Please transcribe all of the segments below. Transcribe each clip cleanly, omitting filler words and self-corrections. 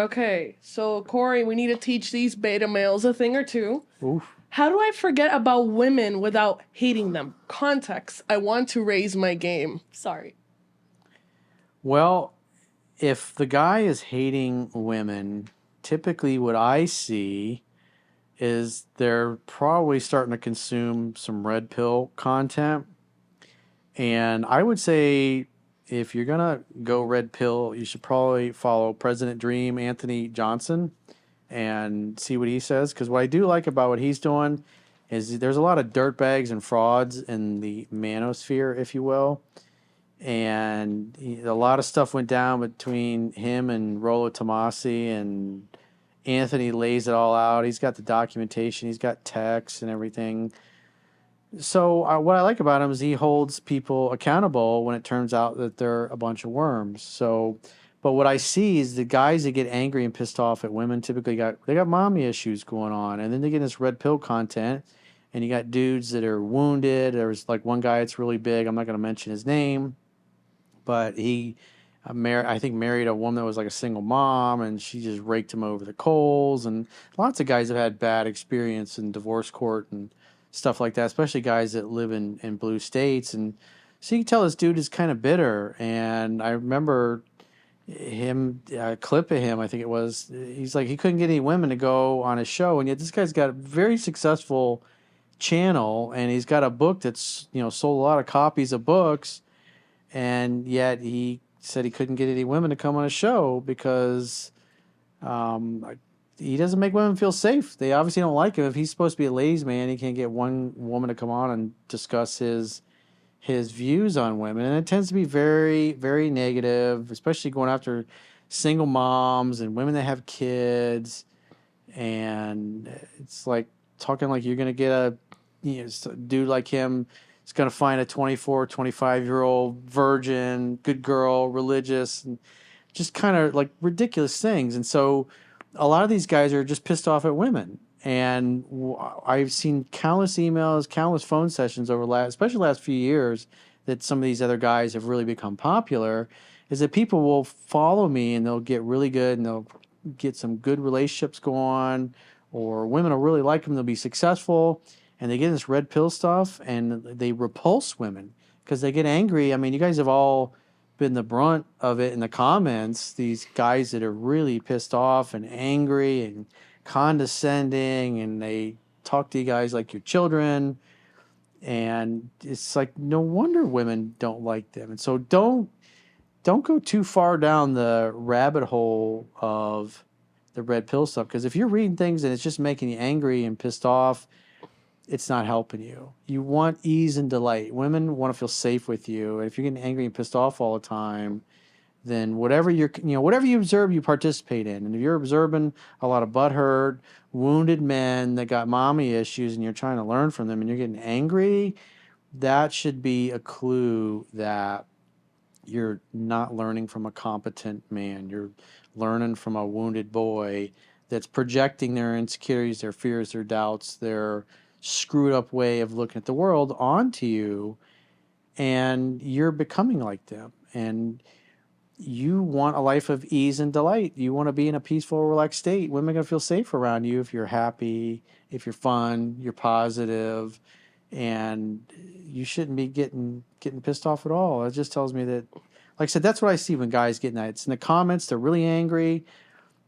Okay, so Corey, we need to teach these beta males a thing or two. Oof. How do I forget about women without hating them? Context. I want to raise my game. Sorry. Well, if the guy is hating women, typically what I see is they're probably starting to consume some red pill content. And I would say if you're going to go red pill, you should probably follow President Dream, Anthony Johnson, and see what he says. Because what I do like about what he's doing is there's a lot of dirtbags and frauds in the manosphere, if you will. And a lot of stuff went down between him and Rollo Tomasi, and Anthony lays it all out. He's got the documentation, he's got texts and everything. So what I like about him is he holds people accountable when it turns out that they're a bunch of worms. So, but what I see is the guys that get angry and pissed off at women typically got mommy issues going on, and then they get this red pill content, and you got dudes that are wounded. There's like one guy that's really big. I'm not going to mention his name, but he I think married a woman that was like a single mom, and she just raked him over the coals. And lots of guys have had bad experience in divorce court and stuff like that, especially guys that live in blue states. And so you can tell this dude is kind of bitter. And I remember him, a clip of him, I think it was, he's like, he couldn't get any women to go on his show. And yet this guy's got a very successful channel, and he's got a book that's, sold a lot of copies of books. And yet he said he couldn't get any women to come on his show because he doesn't make women feel safe. They obviously don't like him. If he's supposed to be a ladies' man, he can't get one woman to come on and discuss his views on women. And it tends to be very, very negative, especially going after single moms and women that have kids. And it's like talking like you're going to get a dude like him is going to find a 24, 25-year-old virgin, good girl, religious, and just kind of like ridiculous things. And so a lot of these guys are just pissed off at women. And I've seen countless emails, countless phone sessions especially the last few years, that some of these other guys have really become popular, is that people will follow me and they'll get really good and they'll get some good relationships going, or women will really like them, they'll be successful, and they get this red pill stuff and they repulse women because they get angry. I mean, you guys have all been the brunt of it in the comments, these guys that are really pissed off and angry and condescending, and they talk to you guys like your children, and it's like no wonder women don't like them. And so don't go too far down the rabbit hole of the red pill stuff, because if you're reading things and it's just making you angry and pissed off, it's not helping you. You want ease and delight. Women want to feel safe with you. And if you're getting angry and pissed off all the time, then whatever you observe, you participate in. And if you're observing a lot of butthurt, wounded men that got mommy issues, and you're trying to learn from them and you're getting angry, that should be a clue that you're not learning from a competent man. You're learning from a wounded boy that's projecting their insecurities, their fears, their doubts, their screwed up way of looking at the world onto you, and you're becoming like them. And you want a life of ease and delight. You want to be in a peaceful, relaxed state. Women are going to feel safe around you if you're happy, if you're fun, you're positive, and you shouldn't be getting pissed off at all. It just tells me that, like I said, that's what I see when guys get that. It's in the comments, they're really angry,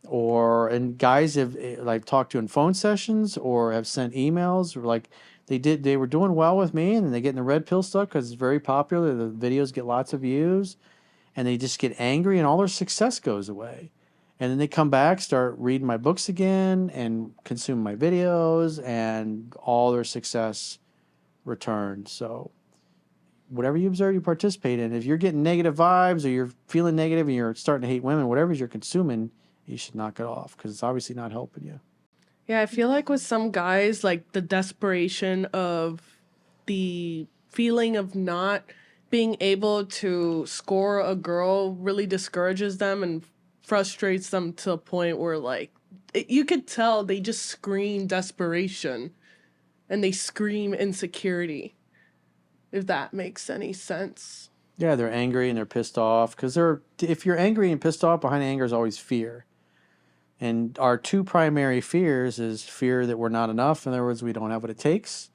and guys have like talked to in phone sessions or have sent emails, or like they were doing well with me, and then they get in the red pill stuff because it's very popular. The videos get lots of views, and they just get angry, and all their success goes away. And then they come back, start reading my books again, and consume my videos, and all their success returns. So whatever you observe, you participate in. If you're getting negative vibes, or you're feeling negative and you're starting to hate women, whatever you're consuming, you should knock it off, because it's obviously not helping you. Yeah, I feel like with some guys, like the desperation of the feeling of not being able to score a girl really discourages them and frustrates them to a point where, like, you could tell they just scream desperation and they scream insecurity, if that makes any sense. Yeah, they're angry and they're pissed off, because if you're angry and pissed off, behind anger is always fear. And our two primary fears is fear that we're not enough. In other words, we don't have what it takes,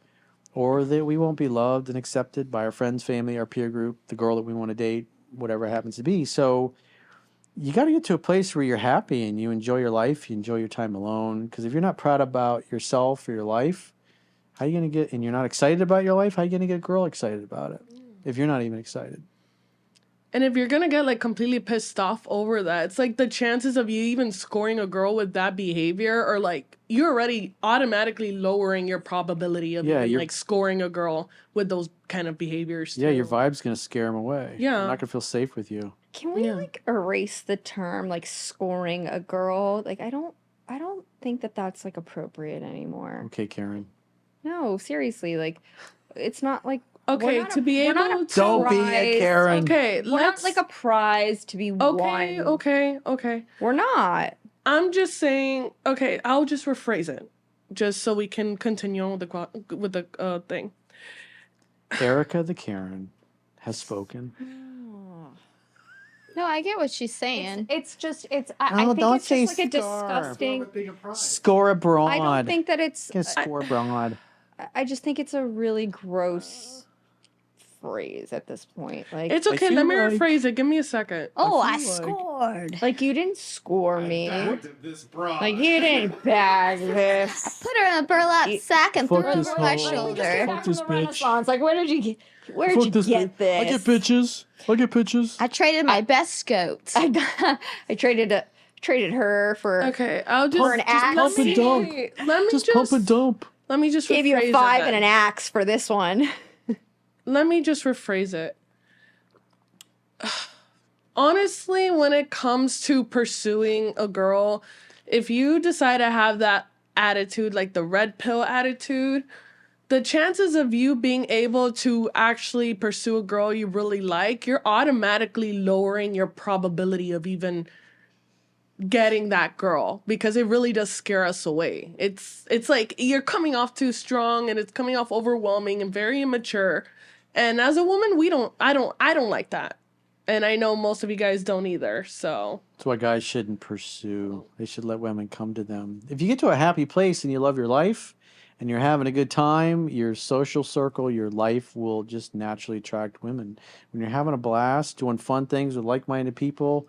or that we won't be loved and accepted by our friends, family, our peer group, the girl that we want to date, whatever it happens to be. So you got to get to a place where you're happy and you enjoy your life, you enjoy your time alone. Because if you're not proud about yourself or your life, how are you going to get, and you're not excited about your life, how are you going to get a girl excited about it if you're not even excited? And if you're gonna get like completely pissed off over that, it's like the chances of you even scoring a girl with that behavior are like you're already automatically lowering your probability of even like scoring a girl with those kind of behaviors too. Yeah, your vibe's going to scare them away. Yeah. They're not going to feel safe with you. Can we like erase the term like scoring a girl? Like I don't think that that's like appropriate anymore. Okay, Karen. No, seriously, like it's not like okay to be able to don't be a Karen. Okay, we're not like a prize to be won. Okay. We're not. I'm just saying. Okay, I'll just rephrase it, just so we can continue with the thing. Erica the Karen has spoken. No, I get what she's saying. It's just I think it's just like a disgusting Score abroad. I don't think that it's score abroad. I just think it's a really gross phrase at this point. Like it's okay. Let me rephrase it. Give me a second. Oh, I scored. Like you didn't score me. Like you didn't bag this. I put her in a burlap sack and threw her over my shoulder. Fuck this bitch. Like where did you get? Where did you get this? I get bitches. I traded my best goats. I traded her for I'll just for an axe. Pump and dump. Pump and dump. Let me just give you a 5 and an axe for this one. Let me just rephrase it. Honestly, when it comes to pursuing a girl, if you decide to have that attitude, like the red pill attitude, the chances of you being able to actually pursue a girl you really like, you're automatically lowering your probability of even getting that girl, because it really does scare us away. It's like you're coming off too strong and it's coming off overwhelming and very immature. And as a woman, I don't like that. And I know most of you guys don't either. So that's why guys shouldn't pursue. They should let women come to them. If you get to a happy place and you love your life and you're having a good time, your social circle, your life will just naturally attract women. When you're having a blast, doing fun things with like-minded people,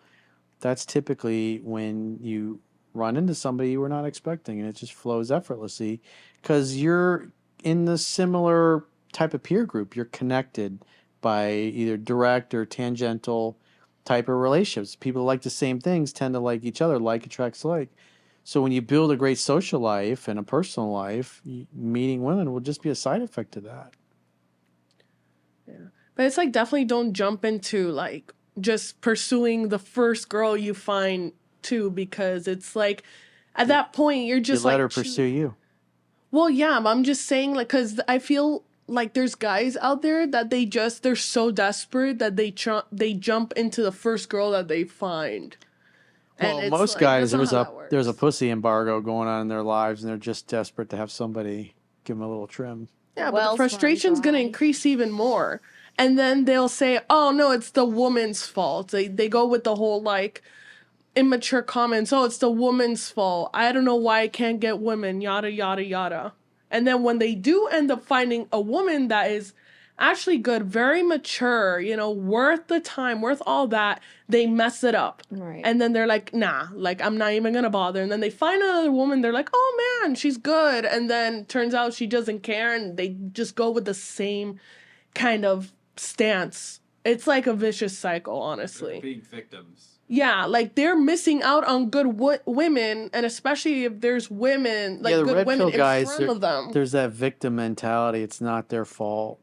that's typically when you run into somebody you were not expecting, and it just flows effortlessly because you're in the similar type of peer group. You're connected by either direct or tangential type of relationships. People who like the same things tend to like each other. Like attracts like. So when you build a great social life and a personal life, meeting women will just be a side effect to that. Yeah. But it's like definitely don't jump into like just pursuing the first girl you find too, because it's like at that point you're just let her pursue you. Well, yeah, I'm just saying, like, because I feel like there's guys out there that they're so desperate that they jump into the first girl that they find. Well, most guys, there's a pussy embargo going on in their lives, and they're just desperate to have somebody give them a little trim. Yeah, but the frustration's going to increase even more. And then they'll say, oh, no, it's the woman's fault. They go with the whole, like, immature comments. Oh, it's the woman's fault. I don't know why I can't get women, yada, yada, yada. And then when they do end up finding a woman that is actually good, very mature, worth the time, worth all that, they mess it up. Right. And then they're like, nah, like, I'm not even going to bother. And then they find another woman. They're like, oh, man, she's good. And then turns out she doesn't care. And they just go with the same kind of stance. It's like a vicious cycle, honestly. They're being victims. Yeah, like they're missing out on good women, and especially if there's women, like good women in front of them. There's that victim mentality. It's not their fault.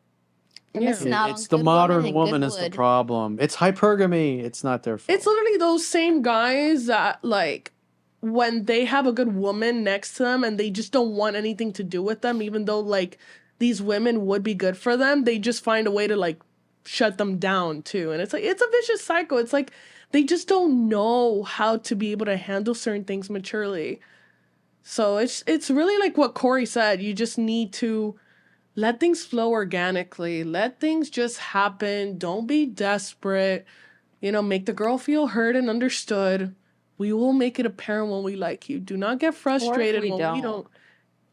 It's the modern woman is the problem. It's hypergamy. It's not their fault. It's literally those same guys that, like, when they have a good woman next to them and they just don't want anything to do with them, even though, like, these women would be good for them, they just find a way to, like, shut them down, too. And it's like, it's a vicious cycle. It's like, they just don't know how to be able to handle certain things maturely. So it's really like what Corey said. You just need to let things flow organically. Let things just happen. Don't be desperate. Make the girl feel heard and understood. We will make it apparent when we like you. Do not get frustrated we when we don't. don't.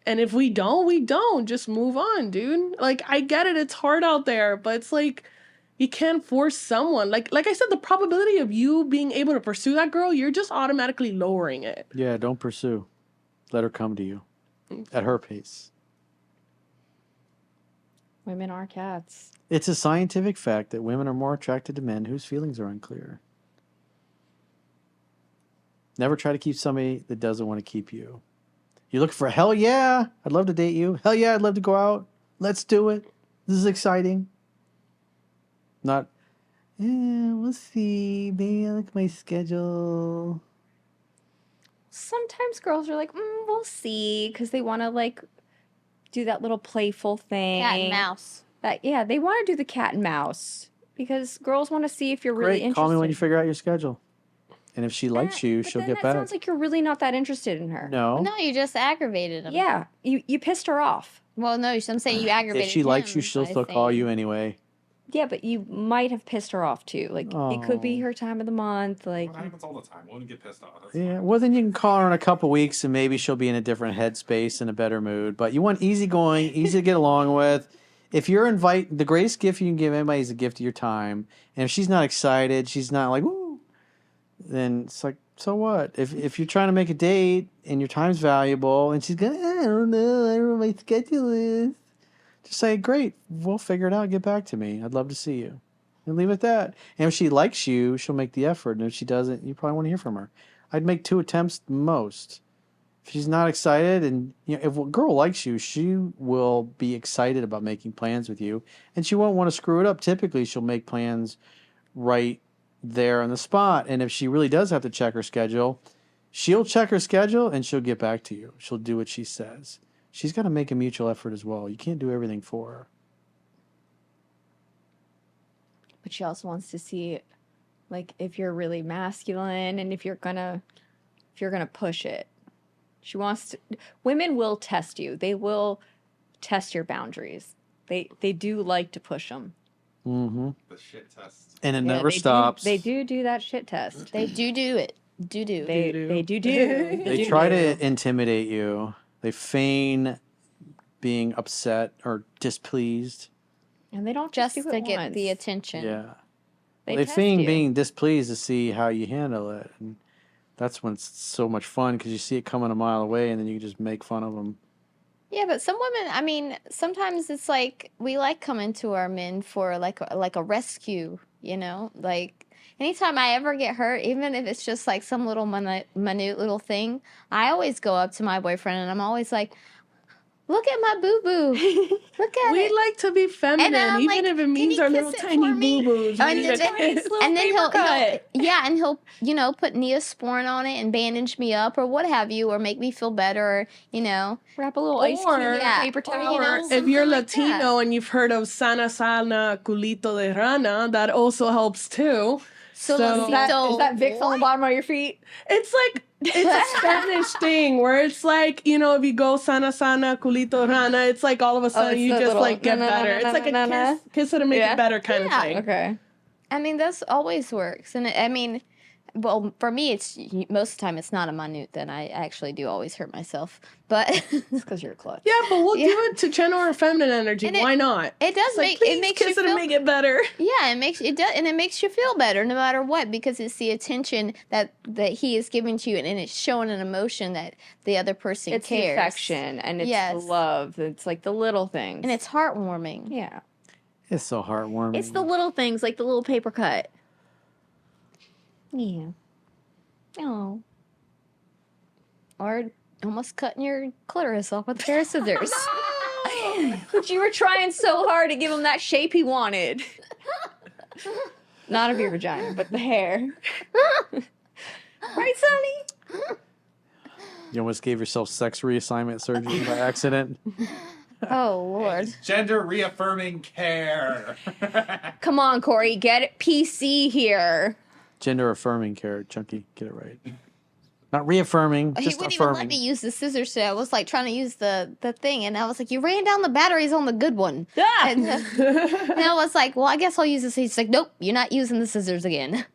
And if we don't, we don't. Just move on, dude. Like, I get it. It's hard out there, but it's like, you can't force someone. Like I said, the probability of you being able to pursue that girl, you're just automatically lowering it. Yeah, don't pursue. Let her come to you at her pace. Women are cats. It's a scientific fact that women are more attracted to men whose feelings are unclear. Never try to keep somebody that doesn't want to keep you. You look for, hell yeah, I'd love to date you. Hell yeah, I'd love to go out. Let's do it. This is exciting. Not, we'll see. Maybe I'll look at my schedule. Sometimes girls are like, we'll see, because they want to like do that little playful thing. Cat and mouse. They want to do the cat and mouse because girls want to see if you're really Great, interested. call me when you figure out your schedule. And if she likes you, But she'll then get that back. sounds like you're really not that interested in her. No. No, you just aggravated him. Yeah, you pissed her off. Well, no, I'm saying you aggravated If she likes him you, she'll by still call saying- you anyway. Yeah, but you might have pissed her off too. Like it could be her time of the month. Like That happens all the time. Women get pissed off. That's Yeah, fine. well, then you can call her in a couple weeks and maybe she'll be in a different headspace and a better mood. But you want easygoing, easy to get along with. If you're the greatest gift you can give anybody is a gift of your time. And if she's not excited, she's not like, woo, then it's like, so what? If you're trying to make a date and your time's valuable and she's going, I don't know what my schedule is. Just say, great, we'll figure it out. Get back to me. I'd love to see you. And leave it at that. And if she likes you, she'll make the effort. And if she doesn't, you probably want to hear from her. I'd make 2 attempts most. If she's not excited, and if a girl likes you, she will be excited about making plans with you. And she won't want to screw it up. Typically, she'll make plans right there on the spot. And if she really does have to check her schedule, she'll check her schedule and she'll get back to you. She'll do what she says. She's got to make a mutual effort as well. You can't do everything for her. but she also wants to see like if you're really masculine and if you're gonna push it. She wants to, women will test you. They will test your boundaries. They do like to push them. Mm-hmm. The shit test. And it never stops. They do that shit test. They do it. Do. They do. They try to intimidate you. They feign being upset or displeased. And they don't Just do to it get once. the attention. Yeah. They They test feign you. being displeased to see how you handle it. And that's when it's so much fun because you see it coming a mile away and then you can just make fun of them. Yeah, but some women, I mean, sometimes it's like we like coming to our men for like a rescue, you know? Like anytime I ever get hurt, even if it's just like some little minute little thing, I always go up to my boyfriend and I'm always like, look at my boo-boo. Look at We it. like to be feminine, I'm even like, if it "Can means you our kiss little it tiny for me?" boo-boos. And We then, like- and then he'll cut. and he'll put Neosporin on it and bandage me up or what have you, or make me feel better, or Wrap a little ice cube in a Or- paper towel. you know, if you're something like that. Latino and you've heard of sana sana culito de rana, that also helps too. So- Is that Vicks on the bottom of your feet? It's like it's a Spanish thing where it's like, if you go sana sana culito rana, it's like all of a sudden it's you the just little like get na, na, better. na, It's na, like na, a na. kiss it to make Yeah. it better kind Yeah. of thing. Okay. I mean, that's always works. And I mean, well, for me, it's most of the time it's not a minute. Then I actually do always hurt myself. But It's because you're a klutz. Yeah, but we'll Yeah. do it to channel our feminine energy. And it- Why not? it does It's like, make please it makes kiss you it feel and make it better. yeah, it makes you feel better no matter what because it's the attention that he is giving to you and it's showing an emotion that the other person It's the cares. affection and it's the Yes. love. It's like the little things. And it's heartwarming. yeah. It's so heartwarming. It's the little things, like the little paper cut. Yeah. Oh. Or almost cutting your clitoris off with a pair of scissors. But you were trying so hard to give him that shape he wanted. Not of your vagina, but the hair. Right, Sonny? You almost gave yourself sex reassignment surgery by accident. Oh Lord. Gender reaffirming care. Come on, Corey, get it PC here. Gender affirming care, Chunky. Get it right. Not reaffirming, He just wouldn't even let affirming. me use the scissors today. I was like trying to use the thing and I was like, you ran down the batteries on the good one. Ah! And I was like, well, I guess I'll use this. He's like, nope, you're not using the scissors again.